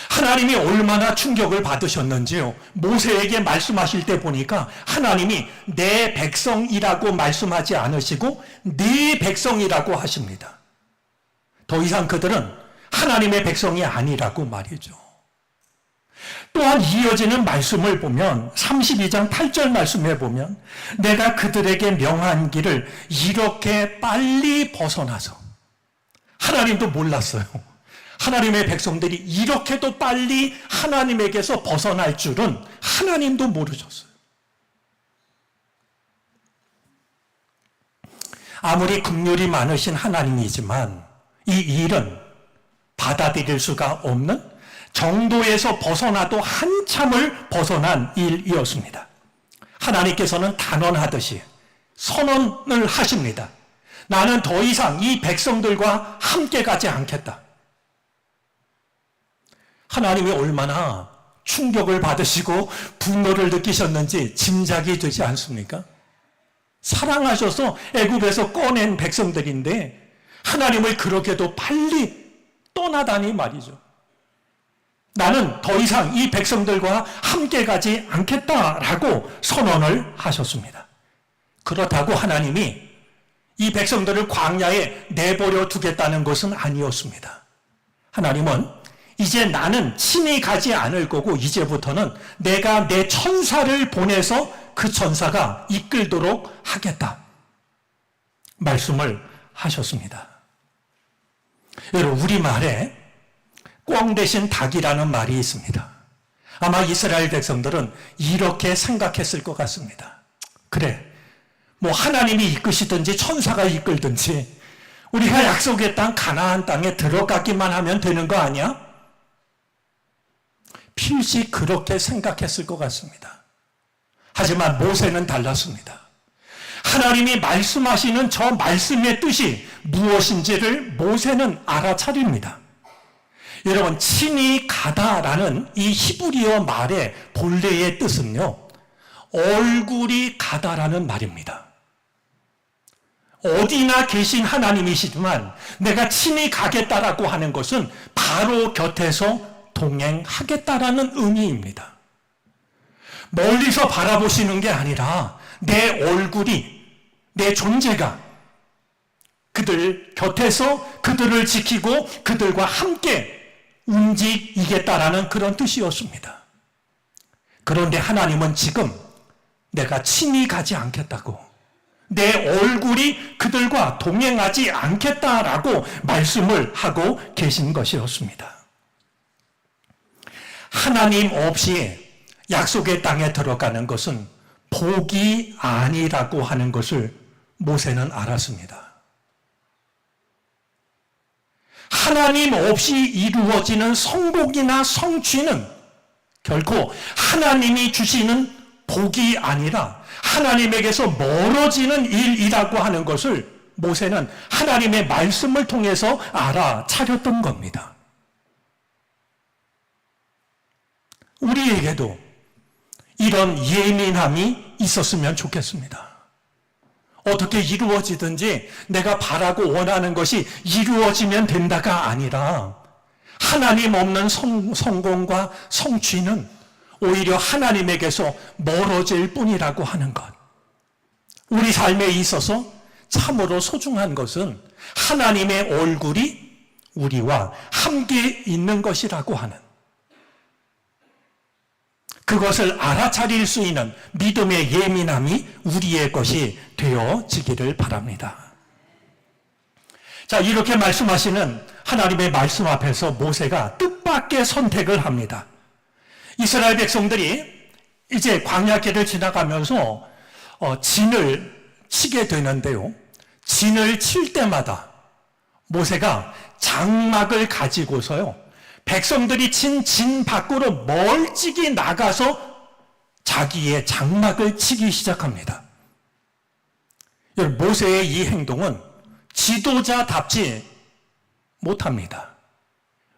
하나님이 얼마나 충격을 받으셨는지요. 모세에게 말씀하실 때 보니까 하나님이 내 백성이라고 말씀하지 않으시고 네 백성이라고 하십니다. 더 이상 그들은 하나님의 백성이 아니라고 말이죠. 또한 이어지는 말씀을 보면 32장 8절 말씀에 보면 내가 그들에게 명한 길을 이렇게 빨리 벗어나서 하나님도 몰랐어요. 하나님의 백성들이 이렇게도 빨리 하나님에게서 벗어날 줄은 하나님도 모르셨어요. 아무리 긍휼이 많으신 하나님이지만 이 일은 받아들일 수가 없는 정도에서 벗어나도 한참을 벗어난 일이었습니다. 하나님께서는 단언하듯이 선언을 하십니다. 나는 더 이상 이 백성들과 함께 가지 않겠다. 하나님이 얼마나 충격을 받으시고 분노를 느끼셨는지 짐작이 되지 않습니까? 사랑하셔서 애굽에서 꺼낸 백성들인데 하나님을 그렇게도 빨리 떠나다니 말이죠. 나는 더 이상 이 백성들과 함께 가지 않겠다라고 선언을 하셨습니다. 그렇다고 하나님이 이 백성들을 광야에 내버려 두겠다는 것은 아니었습니다. 하나님은 이제 나는 친히 가지 않을 거고 이제부터는 내가 내 천사를 보내서 그 천사가 이끌도록 하겠다. 말씀을 하셨습니다. 여러분, 우리말에 꿩 대신 닭이라는 말이 있습니다. 아마 이스라엘 백성들은 이렇게 생각했을 것 같습니다. 그래, 뭐 하나님이 이끄시든지 천사가 이끌든지 우리가 약속의 땅 가나안 땅에 들어가기만 하면 되는 거 아니야? 필시 그렇게 생각했을 것 같습니다. 하지만 모세는 달랐습니다. 하나님이 말씀하시는 저 말씀의 뜻이 무엇인지를 모세는 알아차립니다. 여러분, 친히 가다라는 이 히브리어 말의 본래의 뜻은요, 얼굴이 가다라는 말입니다. 어디나 계신 하나님이시지만 내가 친히 가겠다라고 하는 것은 바로 곁에서 동행하겠다라는 의미입니다. 멀리서 바라보시는 게 아니라 내 얼굴이, 내 존재가 그들 곁에서 그들을 지키고 그들과 함께 움직이겠다라는 그런 뜻이었습니다. 그런데 하나님은 지금 내가 친히 가지 않겠다고, 내 얼굴이 그들과 동행하지 않겠다라고 말씀을 하고 계신 것이었습니다. 하나님 없이 약속의 땅에 들어가는 것은 복이 아니라고 하는 것을 모세는 알았습니다. 하나님 없이 이루어지는 성공이나 성취는 결코 하나님이 주시는 복이 아니라 하나님에게서 멀어지는 일이라고 하는 것을 모세는 하나님의 말씀을 통해서 알아차렸던 겁니다. 우리에게도 이런 예민함이 있었으면 좋겠습니다. 어떻게 이루어지든지 내가 바라고 원하는 것이 이루어지면 된다가 아니라 하나님 없는 성공과 성취는 오히려 하나님에게서 멀어질 뿐이라고 하는 것. 우리 삶에 있어서 참으로 소중한 것은 하나님의 얼굴이 우리와 함께 있는 것이라고 하는, 그것을 알아차릴 수 있는 믿음의 예민함이 우리의 것이 되어지기를 바랍니다. 자, 이렇게 말씀하시는 하나님의 말씀 앞에서 모세가 뜻밖의 선택을 합니다. 이스라엘 백성들이 이제 광야길을 지나가면서 진을 치게 되는데요. 진을 칠 때마다 모세가 장막을 가지고서요, 백성들이 친 진 밖으로 멀찍이 나가서 자기의 장막을 치기 시작합니다. 여러분, 모세의 이 행동은 지도자답지 못합니다.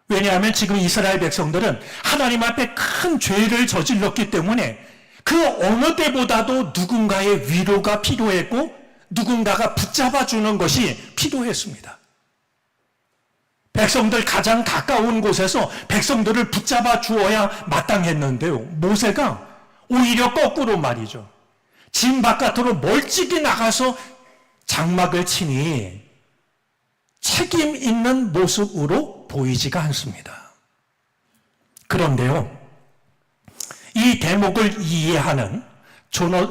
왜냐하면 지금 이스라엘 백성들은 하나님 앞에 큰 죄를 저질렀기 때문에 그 어느 때보다도 누군가의 위로가 필요했고 누군가가 붙잡아주는 것이 필요했습니다. 백성들 가장 가까운 곳에서 백성들을 붙잡아 주어야 마땅했는데요. 모세가 오히려 거꾸로 말이죠. 진 바깥으로 멀찍이 나가서 장막을 치니 책임 있는 모습으로 보이지가 않습니다. 그런데요, 이 대목을 이해하는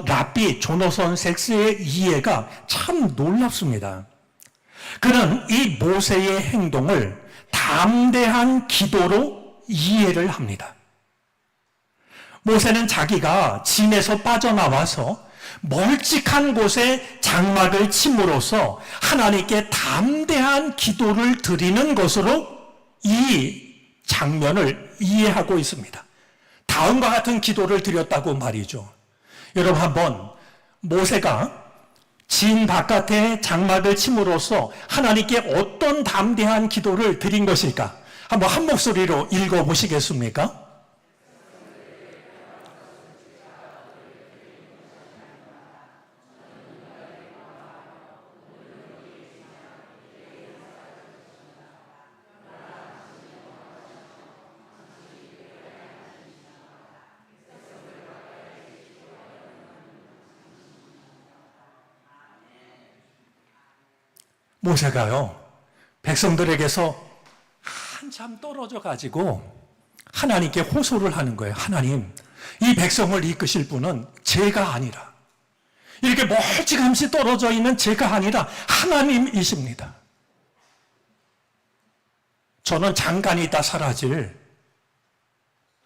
랍비 조너선 섹스의 이해가 참 놀랍습니다. 그는 이 모세의 행동을 담대한 기도로 이해를 합니다. 모세는 자기가 진에서 빠져나와서 멀찍한 곳에 장막을 침으로써 하나님께 담대한 기도를 드리는 것으로 이 장면을 이해하고 있습니다. 다음과 같은 기도를 드렸다고 말이죠. 여러분, 한번 모세가 진 바깥에 장막을 침으로써 하나님께 어떤 담대한 기도를 드린 것일까? 한번 한 목소리로 읽어보시겠습니까? 모세가요, 백성들에게서 한참 떨어져 가지고 하나님께 호소를 하는 거예요. 하나님, 이 백성을 이끄실 분은 제가 아니라, 이렇게 멀찌감치 떨어져 있는 제가 아니라 하나님이십니다. 저는 장관이다 사라질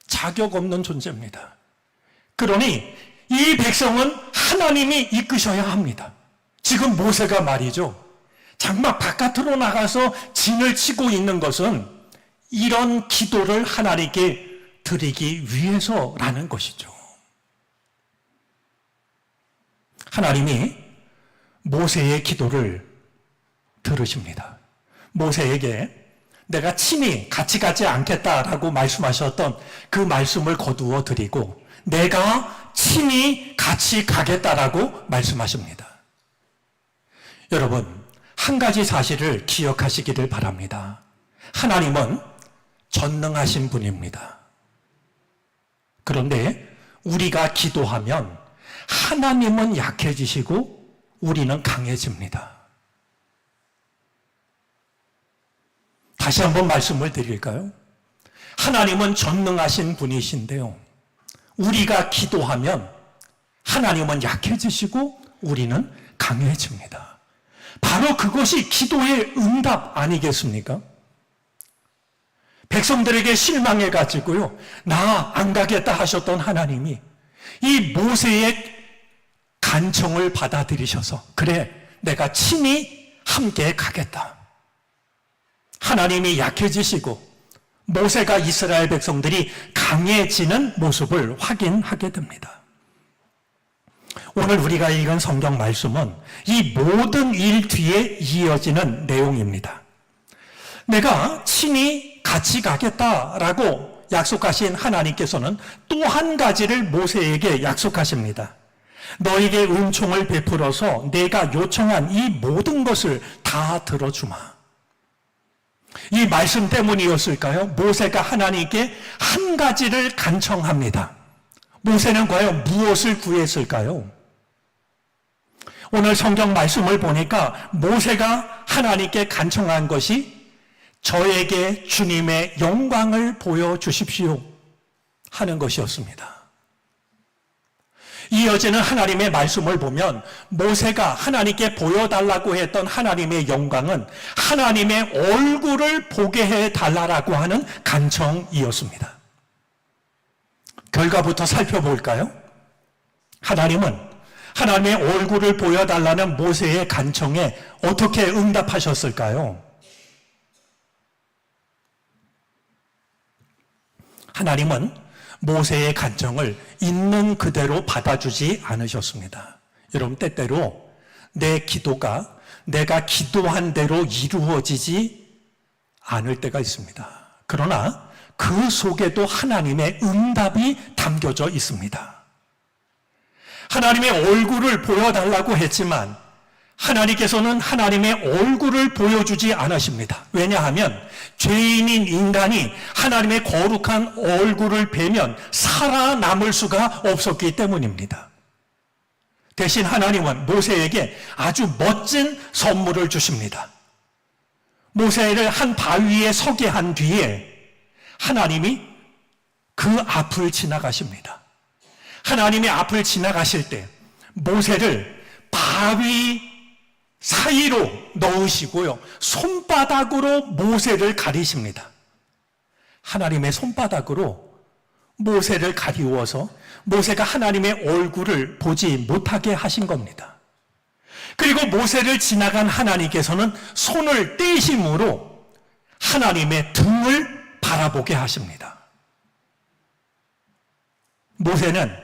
자격 없는 존재입니다. 그러니 이 백성은 하나님이 이끄셔야 합니다. 지금 모세가 말이죠, 장막 바깥으로 나가서 진을 치고 있는 것은 이런 기도를 하나님께 드리기 위해서라는 것이죠. 하나님이 모세의 기도를 들으십니다. 모세에게 내가 친히 같이 가지 않겠다라고 말씀하셨던 그 말씀을 거두어 드리고 내가 친히 같이 가겠다라고 말씀하십니다. 여러분, 한 가지 사실을 기억하시기를 바랍니다. 하나님은 전능하신 분입니다. 그런데 우리가 기도하면 하나님은 약해지시고 우리는 강해집니다. 다시 한번 말씀을 드릴까요? 하나님은 전능하신 분이신데요, 우리가 기도하면 하나님은 약해지시고 우리는 강해집니다. 바로 그것이 기도의 응답 아니겠습니까? 백성들에게 실망해가지고요, 나 안 가겠다 하셨던 하나님이 이 모세의 간청을 받아들이셔서 그래, 내가 친히 함께 가겠다. 하나님이 약해지시고 모세가 이스라엘 백성들이 강해지는 모습을 확인하게 됩니다. 오늘 우리가 읽은 성경 말씀은 이 모든 일 뒤에 이어지는 내용입니다. 내가 친히 같이 가겠다라고 약속하신 하나님께서는 또 한 가지를 모세에게 약속하십니다. 너에게 은총을 베풀어서 내가 요청한 이 모든 것을 다 들어주마. 이 말씀 때문이었을까요? 모세가 하나님께 한 가지를 간청합니다. 모세는 과연 무엇을 구했을까요? 오늘 성경 말씀을 보니까 모세가 하나님께 간청한 것이 저에게 주님의 영광을 보여주십시오 하는 것이었습니다. 이어지는 하나님의 말씀을 보면 모세가 하나님께 보여달라고 했던 하나님의 영광은 하나님의 얼굴을 보게 해달라고 하는 간청이었습니다. 결과부터 살펴볼까요? 하나님은 하나님의 얼굴을 보여달라는 모세의 간청에 어떻게 응답하셨을까요? 하나님은 모세의 간청을 있는 그대로 받아주지 않으셨습니다. 여러분, 때때로 내 기도가 내가 기도한 대로 이루어지지 않을 때가 있습니다. 그러나 그 속에도 하나님의 응답이 담겨져 있습니다. 하나님의 얼굴을 보여달라고 했지만 하나님께서는 하나님의 얼굴을 보여주지 않으십니다. 왜냐하면 죄인인 인간이 하나님의 거룩한 얼굴을 뵈면 살아남을 수가 없었기 때문입니다. 대신 하나님은 모세에게 아주 멋진 선물을 주십니다. 모세를 한 바위에 서게 한 뒤에 하나님이 그 앞을 지나가십니다. 하나님의 앞을 지나가실 때 모세를 바위 사이로 넣으시고요. 손바닥으로 모세를 가리십니다. 하나님의 손바닥으로 모세를 가리워서 모세가 하나님의 얼굴을 보지 못하게 하신 겁니다. 그리고 모세를 지나간 하나님께서는 손을 떼심으로 하나님의 등을 바라보게 하십니다. 모세는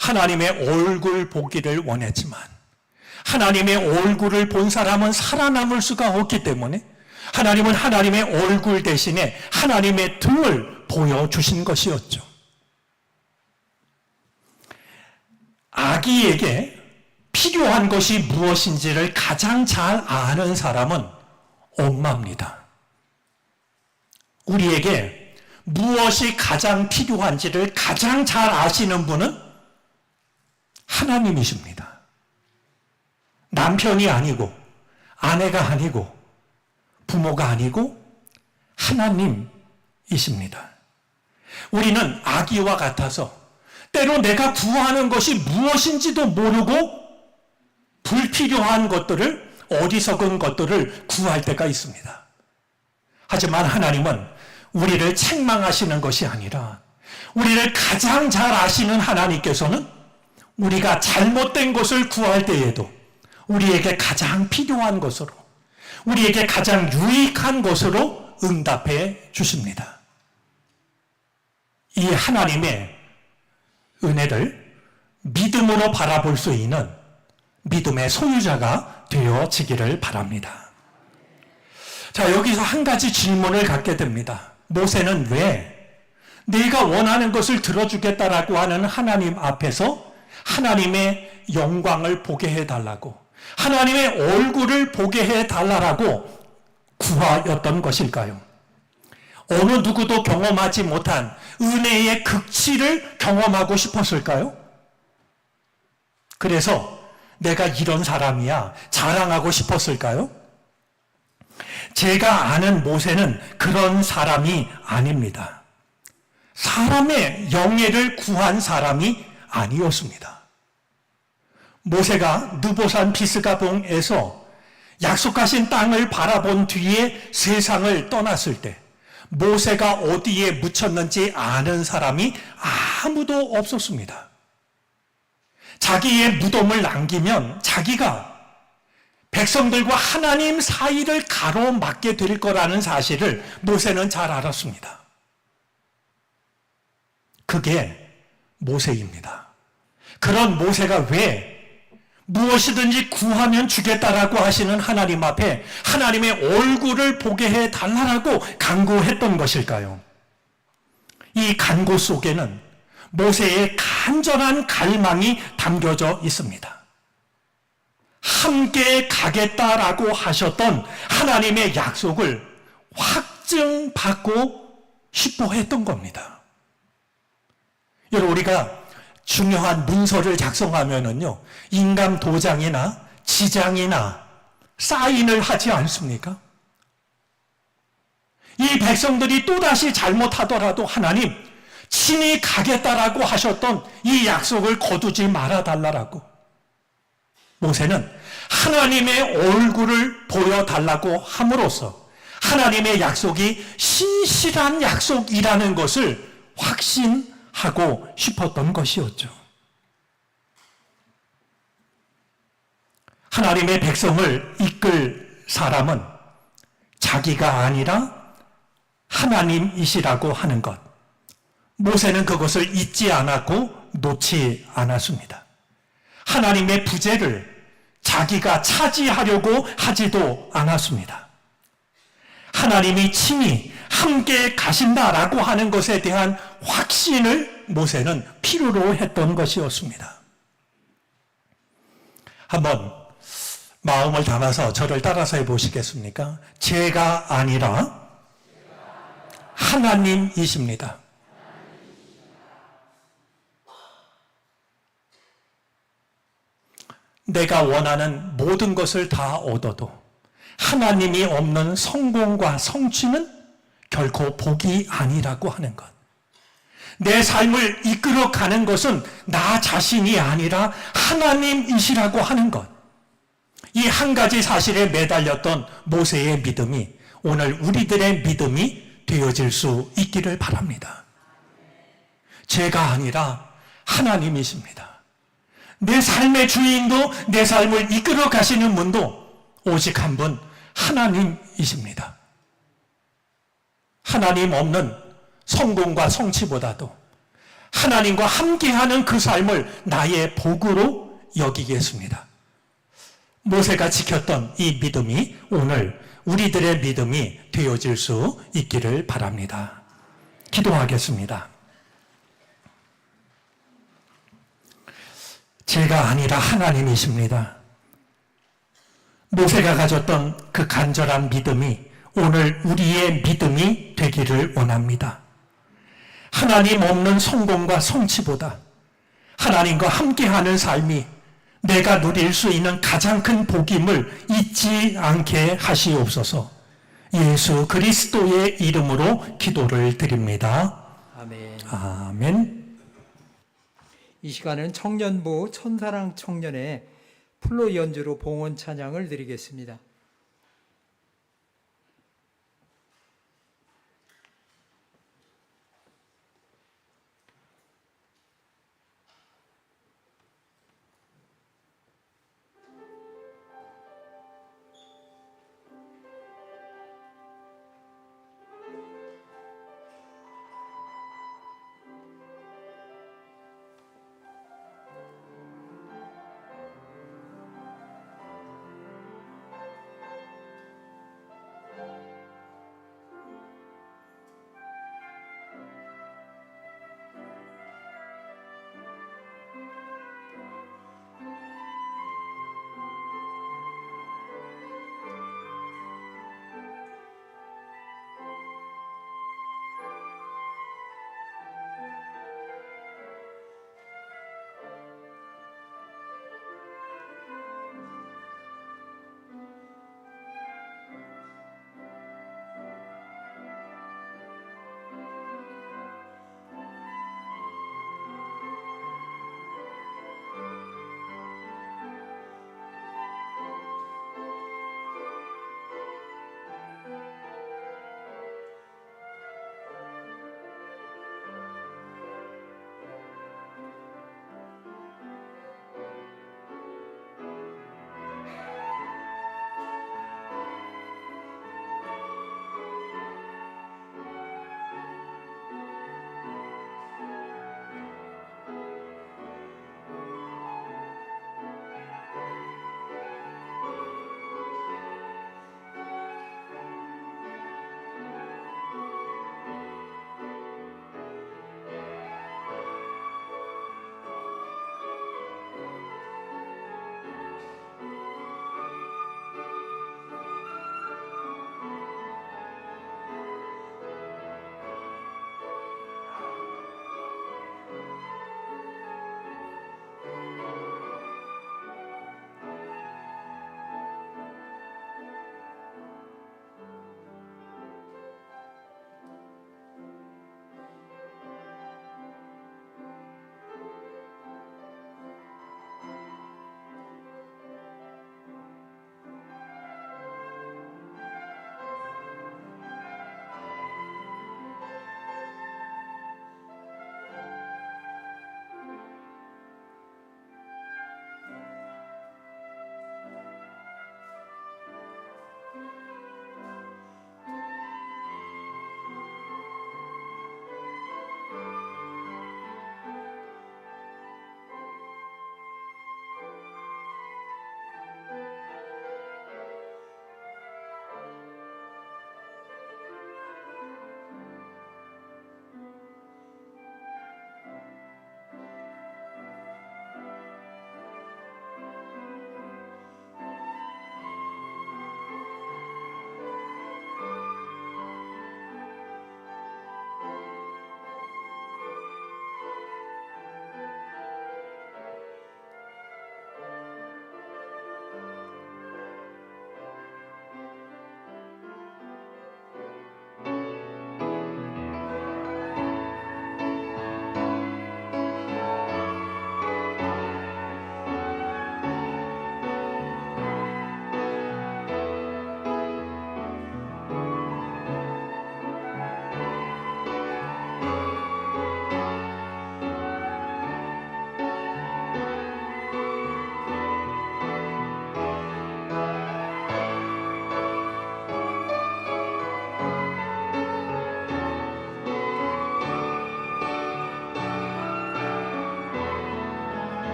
하나님의 얼굴 보기를 원했지만 하나님의 얼굴을 본 사람은 살아남을 수가 없기 때문에 하나님은 하나님의 얼굴 대신에 하나님의 등을 보여주신 것이었죠. 아기에게 필요한 것이 무엇인지를 가장 잘 아는 사람은 엄마입니다. 우리에게 무엇이 가장 필요한지를 가장 잘 아시는 분은 하나님이십니다. 남편이 아니고 아내가 아니고 부모가 아니고 하나님이십니다. 우리는 아기와 같아서 때로 내가 구하는 것이 무엇인지도 모르고 불필요한 것들을, 어리석은 것들을 구할 때가 있습니다. 하지만 하나님은 우리를 책망하시는 것이 아니라 우리를 가장 잘 아시는 하나님께서는 우리가 잘못된 것을 구할 때에도 우리에게 가장 필요한 것으로, 우리에게 가장 유익한 것으로 응답해 주십니다. 이 하나님의 은혜를 믿음으로 바라볼 수 있는 믿음의 소유자가 되어지기를 바랍니다. 자, 여기서 한 가지 질문을 갖게 됩니다. 모세는 왜 네가 원하는 것을 들어주겠다라고 하는 하나님 앞에서 하나님의 영광을 보게 해달라고, 하나님의 얼굴을 보게 해달라고 구하였던 것일까요? 어느 누구도 경험하지 못한 은혜의 극치를 경험하고 싶었을까요? 그래서 내가 이런 사람이야 자랑하고 싶었을까요? 제가 아는 모세는 그런 사람이 아닙니다. 사람의 영예를 구한 사람이 아니었습니다. 모세가 느보산 비스가봉에서 약속하신 땅을 바라본 뒤에 세상을 떠났을 때 모세가 어디에 묻혔는지 아는 사람이 아무도 없었습니다. 자기의 무덤을 남기면 자기가 백성들과 하나님 사이를 가로막게 될 거라는 사실을 모세는 잘 알았습니다. 그게 모세입니다. 그런 모세가 왜 무엇이든지 구하면 주겠다라고 하시는 하나님 앞에 하나님의 얼굴을 보게 해달라고 간구했던 것일까요? 이 간구 속에는 모세의 간절한 갈망이 담겨져 있습니다. 함께 가겠다라고 하셨던 하나님의 약속을 확증받고 싶어 했던 겁니다. 여러분, 우리가 중요한 문서를 작성하면은요, 인감 도장이나 지장이나 사인을 하지 않습니까? 이 백성들이 또다시 잘못하더라도 하나님 친히 가겠다라고 하셨던 이 약속을 거두지 말아달라고. 모세는 하나님의 얼굴을 보여달라고 함으로써 하나님의 약속이 신실한 약속이라는 것을 확신하고 싶었던 것이었죠. 하나님의 백성을 이끌 사람은 자기가 아니라 하나님이시라고 하는 것, 모세는 그것을 잊지 않았고 놓지 않았습니다. 하나님의 부재를 자기가 차지하려고 하지도 않았습니다. 하나님이 친히 함께 가신다라고 하는 것에 대한 확신을 모세는 필요로 했던 것이었습니다. 한번 마음을 담아서 저를 따라서 해보시겠습니까? 제가 아니라 하나님이십니다. 내가 원하는 모든 것을 다 얻어도 하나님이 없는 성공과 성취는 결코 복이 아니라고 하는 것. 내 삶을 이끌어가는 것은 나 자신이 아니라 하나님이시라고 하는 것. 이 한 가지 사실에 매달렸던 모세의 믿음이 오늘 우리들의 믿음이 되어질 수 있기를 바랍니다. 제가 아니라 하나님이십니다. 내 삶의 주인도 내 삶을 이끌어 가시는 분도 오직 한 분 하나님이십니다. 하나님 없는 성공과 성취보다도 하나님과 함께하는 그 삶을 나의 복으로 여기겠습니다. 모세가 지켰던 이 믿음이 오늘 우리들의 믿음이 되어질 수 있기를 바랍니다. 기도하겠습니다. 제가 아니라 하나님이십니다. 모세가 가졌던 그 간절한 믿음이 오늘 우리의 믿음이 되기를 원합니다. 하나님 없는 성공과 성취보다 하나님과 함께하는 삶이 내가 누릴 수 있는 가장 큰 복임을 잊지 않게 하시옵소서. 예수 그리스도의 이름으로 기도를 드립니다. 아멘. 아멘. 이 시간은 청년부 천사랑 청년의 플로 연주로 봉헌 찬양을 드리겠습니다.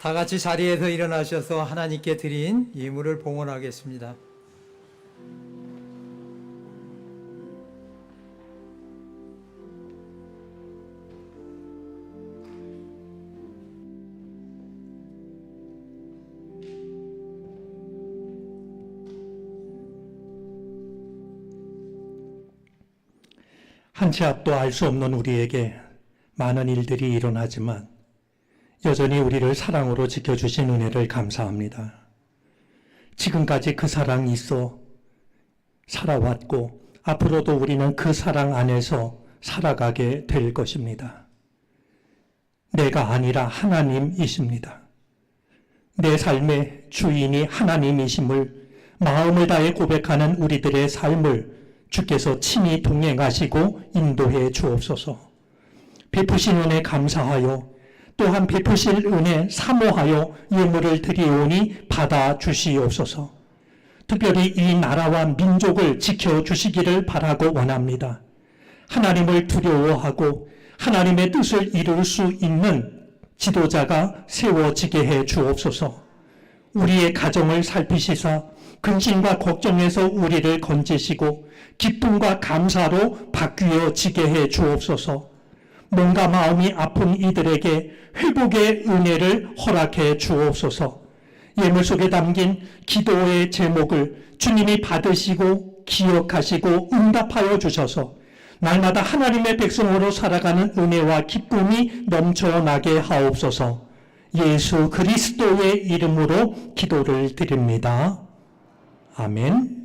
다 같이 자리에서 일어나셔서 하나님께 드린 예물을 봉헌하겠습니다. 한 치 앞도 알 수 없는 우리에게 많은 일들이 일어나지만 여전히 우리를 사랑으로 지켜주신 은혜를 감사합니다. 지금까지 그 사랑이 있어 살아왔고 앞으로도 우리는 그 사랑 안에서 살아가게 될 것입니다. 내가 아니라 하나님이십니다. 내 삶의 주인이 하나님이심을 마음을 다해 고백하는 우리들의 삶을 주께서 친히 동행하시고 인도해 주옵소서. 베푸신 은혜 감사하여 또한 베푸실 은혜 사모하여 예물을 드리오니 받아 주시옵소서. 특별히 이 나라와 민족을 지켜주시기를 바라고 원합니다. 하나님을 두려워하고 하나님의 뜻을 이룰 수 있는 지도자가 세워지게 해 주옵소서. 우리의 가정을 살피시사 근심과 걱정에서 우리를 건지시고 기쁨과 감사로 바뀌어지게 해 주옵소서. 몸과 마음이 아픈 이들에게 회복의 은혜를 허락해 주옵소서. 예물 속에 담긴 기도의 제목을 주님이 받으시고 기억하시고 응답하여 주셔서 날마다 하나님의 백성으로 살아가는 은혜와 기쁨이 넘쳐나게 하옵소서. 예수 그리스도의 이름으로 기도를 드립니다. 아멘.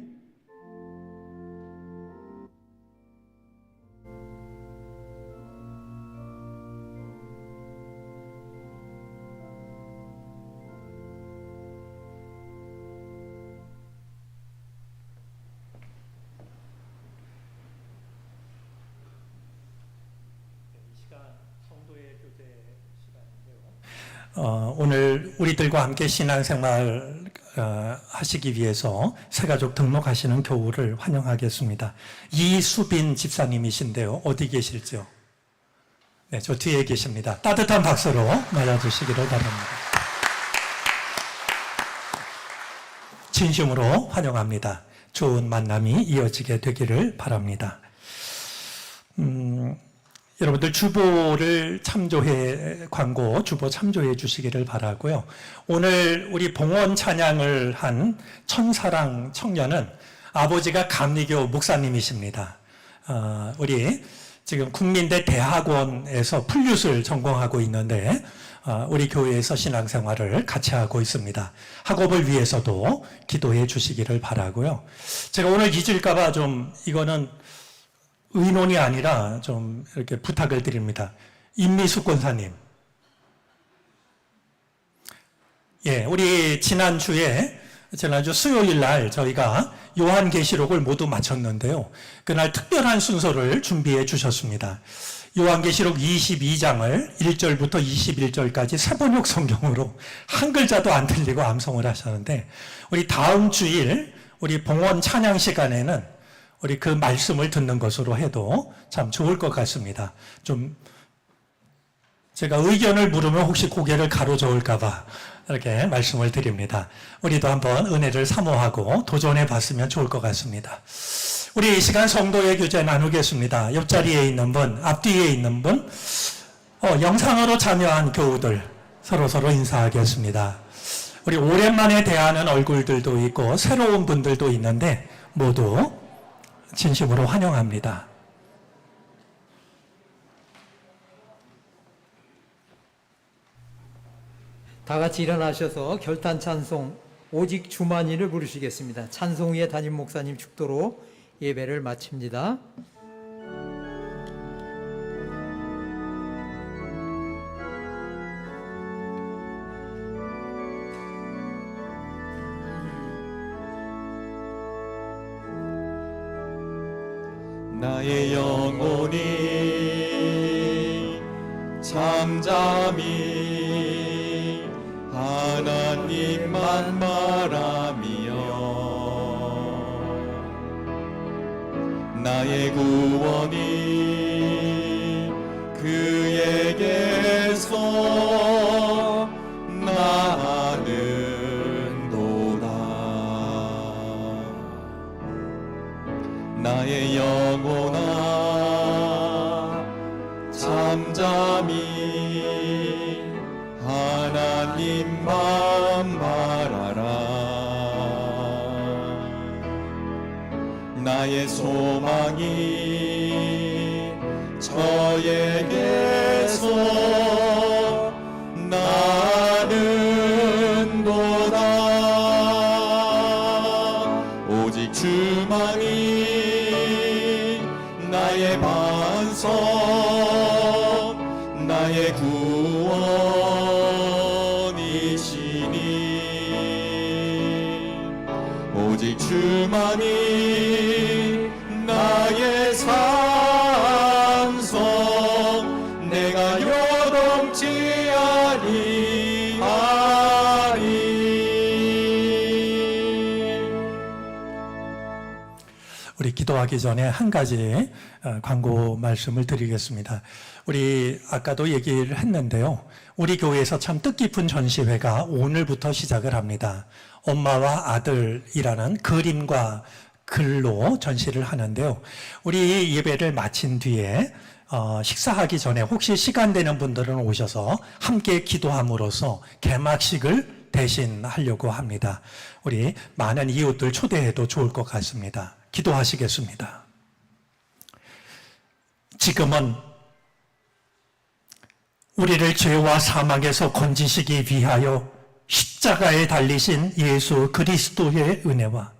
오늘 우리들과 함께 신앙생활 하시기 위해서 새가족 등록하시는 교우를 환영하겠습니다. 이수빈 집사님이신데요. 어디 계실지요? 네, 저 뒤에 계십니다. 따뜻한 박수로 맞아주시기를 바랍니다. 진심으로 환영합니다. 좋은 만남이 이어지게 되기를 바랍니다. 여러분들 주보를 광고 주보 참조해 주시기를 바라고요. 오늘 우리 봉헌 찬양을 한 천사랑 청년은 아버지가 감리교 목사님이십니다. 우리 지금 국민대 대학원에서 풀류술 전공하고 있는데 우리 교회에서 신앙생활을 같이 하고 있습니다. 학업을 위해서도 기도해 주시기를 바라고요. 제가 오늘 잊을까봐 좀 이거는 의논이 아니라 좀 이렇게 부탁을 드립니다. 임미숙 권사님. 예, 우리 지난주 수요일 날 저희가 요한계시록을 모두 마쳤는데요. 그날 특별한 순서를 준비해 주셨습니다. 요한계시록 22장을 1절부터 21절까지 세번역 성경으로 한 글자도 안 틀리고 암송을 하셨는데 우리 다음 주일 우리 봉헌 찬양 시간에는 우리 그 말씀을 듣는 것으로 해도 참 좋을 것 같습니다. 좀 제가 의견을 물으면 혹시 고개를 가로저을까봐 이렇게 말씀을 드립니다. 우리도 한번 은혜를 사모하고 도전해 봤으면 좋을 것 같습니다. 우리 이 시간 성도의 교제 나누겠습니다. 옆자리에 있는 분, 앞뒤에 있는 분, 영상으로 참여한 교우들 서로 인사하겠습니다. 우리 오랜만에 대하는 얼굴들도 있고 새로운 분들도 있는데 모두 진심으로 환영합니다. 다 같이 일어나셔서 결단 찬송 오직 주만이를 부르시겠습니다. 찬송 후에 담임 목사님 축도로 예배를 마칩니다. 나의 영혼이 잠잠히 하나님만 바라며 나의 구원이 그에게서 나의 영혼아 잠잠히 하나님만 바라라. 나의 소망이 저에게서 나는도다. 오직 주만이 나의 반석, 나의 구원이시니. 오직 주만이 나의 산성, 내가 요동치 아니하리. 우리 기도하기 전에 한 가지 광고 말씀을 드리겠습니다. 우리 아까도 얘기를 했는데요. 우리 교회에서 참 뜻깊은 전시회가 오늘부터 시작을 합니다. 엄마와 아들이라는 그림과 글로 전시를 하는데요. 우리 예배를 마친 뒤에 식사하기 전에 혹시 시간 되는 분들은 오셔서 함께 기도함으로써 개막식을 대신 하려고 합니다. 우리 많은 이웃들 초대해도 좋을 것 같습니다. 기도하시겠습니다. 지금은 우리를 죄와 사망에서 건지시기 위하여 십자가에 달리신 예수 그리스도의 은혜와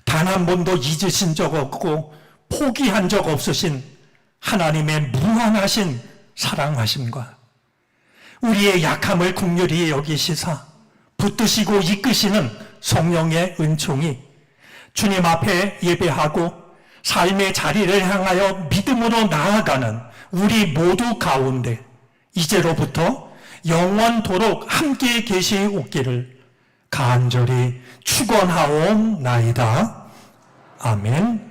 단 한 번도 잊으신 적 없고 포기한 적 없으신 하나님의 무한하신 사랑하심과 우리의 약함을 긍휼히 여기시사 붙드시고 이끄시는 성령의 은총이 주님 앞에 예배하고 삶의 자리를 향하여 믿음으로 나아가는 우리 모두 가운데 이제로부터 영원토록 함께 계시옵기를 간절히 축원하옵나이다. 아멘.